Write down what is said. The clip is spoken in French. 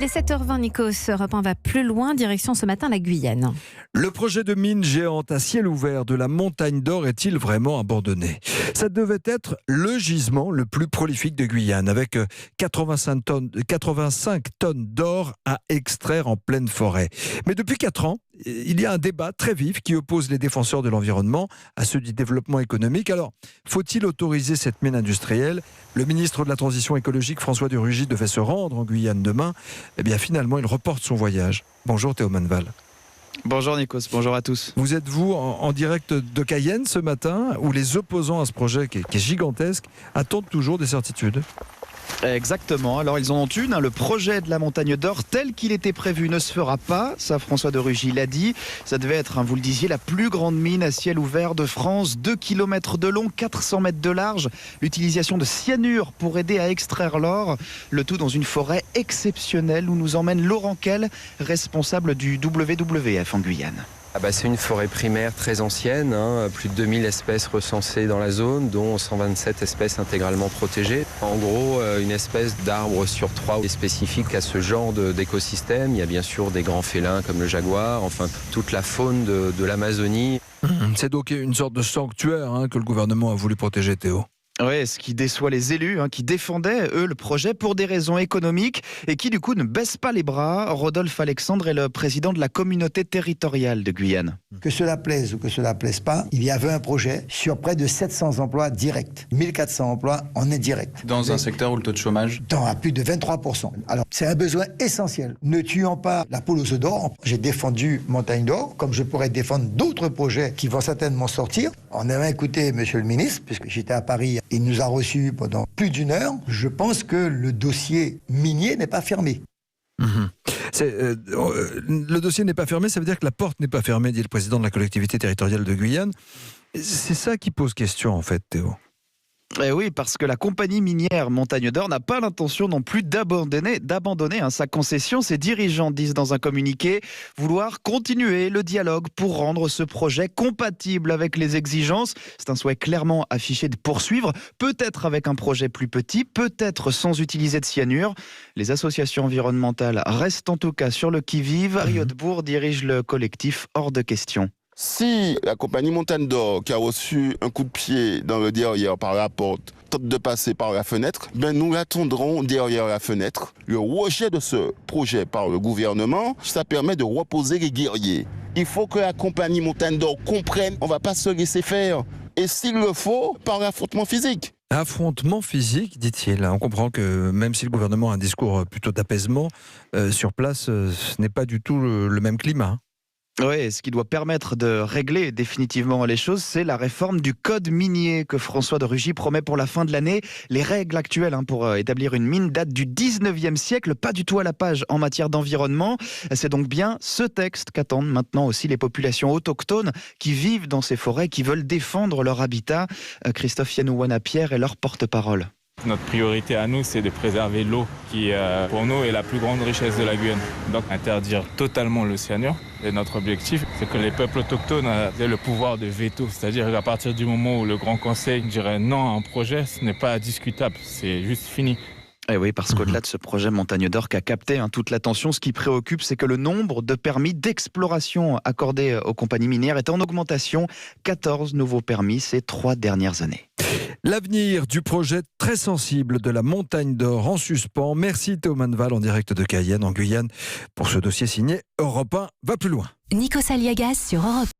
Les 7h20, Nikos, Europe 1 va plus loin, direction ce matin la Guyane. Le projet de mine géante à ciel ouvert de la Montagne d'Or est-il vraiment abandonné ? Ça devait être le gisement le plus prolifique de Guyane, avec 85 tonnes d'or à extraire en pleine forêt. Mais depuis 4 ans, il y a un débat très vif qui oppose les défenseurs de l'environnement à ceux du développement économique. Alors, faut-il autoriser cette mine industrielle ? Le ministre de la Transition écologique, François de Rugy, devait se rendre en Guyane demain. Eh bien, finalement, il reporte son voyage. Bonjour Théo Manval. Bonjour Nikos, bonjour à tous. Vous êtes en direct de Cayenne ce matin, où les opposants à ce projet qui est gigantesque attendent toujours des certitudes. Exactement, alors ils en ont une, le projet de la Montagne d'Or tel qu'il était prévu ne se fera pas, ça François de Rugy l'a dit, ça devait être, vous le disiez, la plus grande mine à ciel ouvert de France, 2 km de long, 400 mètres de large, l'utilisation de cyanure pour aider à extraire l'or, le tout dans une forêt exceptionnelle où nous emmène Laurent Kell, responsable du WWF en Guyane. C'est une forêt primaire très ancienne, plus de 2000 espèces recensées dans la zone, dont 127 espèces intégralement protégées. En gros, une espèce d'arbre sur 3 est spécifique à ce genre d'écosystème. Il y a bien sûr des grands félins comme le jaguar, enfin toute la faune de l'Amazonie. C'est donc une sorte de sanctuaire que le gouvernement a voulu protéger, Théo. Oui, ce qui déçoit les élus qui défendaient, eux, le projet pour des raisons économiques et qui, du coup, ne baissent pas les bras. Rodolphe Alexandre est le président de la communauté territoriale de Guyane. Que cela plaise ou que cela plaise pas, il y avait un projet sur près de 700 emplois directs, 1400 emplois en indirect. Dans un secteur où le taux de chômage à plus de 23%. Alors, c'est un besoin essentiel. Ne tuons pas la poule aux œufs d'or. J'ai défendu Montagne d'Or, comme je pourrais défendre d'autres projets qui vont certainement sortir. On avait écouté monsieur le ministre, puisque j'étais à Paris. Il nous a reçus pendant plus d'1 heure. Je pense que le dossier minier n'est pas fermé. Le dossier n'est pas fermé, ça veut dire que la porte n'est pas fermée, dit le président de la collectivité territoriale de Guyane. C'est ça qui pose question, en fait, Théo. Eh oui, parce que la compagnie minière Montagne d'Or n'a pas l'intention non plus d'abandonner sa concession. Ses dirigeants disent dans un communiqué vouloir continuer le dialogue pour rendre ce projet compatible avec les exigences. C'est un souhait clairement affiché de poursuivre, peut-être avec un projet plus petit, peut-être sans utiliser de cyanure. Les associations environnementales restent en tout cas sur le qui-vive. Riotbourg dirige le collectif Hors de question. Si la compagnie Montagne d'Or, qui a reçu un coup de pied dans le derrière par la porte, tente de passer par la fenêtre, nous l'attendrons derrière la fenêtre. Le rejet de ce projet par le gouvernement, ça permet de reposer les guerriers. Il faut que la compagnie Montagne d'Or comprenne, on ne va pas se laisser faire. Et s'il le faut, par affrontement physique. Affrontement physique, dit-il. On comprend que même si le gouvernement a un discours plutôt d'apaisement, sur place, ce n'est pas du tout le même climat. Oui, ce qui doit permettre de régler définitivement les choses, c'est la réforme du code minier que François de Rugy promet pour la fin de l'année. Les règles actuelles pour établir une mine datent du 19e siècle, pas du tout à la page en matière d'environnement. C'est donc bien ce texte qu'attendent maintenant aussi les populations autochtones qui vivent dans ces forêts, qui veulent défendre leur habitat. Christophe Yanouana-Pierre est leur porte-parole. Notre priorité à nous, c'est de préserver l'eau qui, pour nous, est la plus grande richesse de la Guyane. Donc interdire totalement le cyanure. Et notre objectif, c'est que les peuples autochtones aient le pouvoir de veto. C'est-à-dire qu'à partir du moment où le Grand Conseil dirait non à un projet, ce n'est pas discutable, c'est juste fini. Et oui, parce qu'au-delà de ce projet Montagne d'Or qui a capté toute l'attention, ce qui préoccupe, c'est que le nombre de permis d'exploration accordés aux compagnies minières est en augmentation. 14 nouveaux permis ces 3 dernières années. L'avenir du projet très sensible de la Montagne d'Or en suspens. Merci Théo Manval en direct de Cayenne en Guyane pour ce dossier signé Europe 1 va plus loin. Nikos Aliagas sur Europe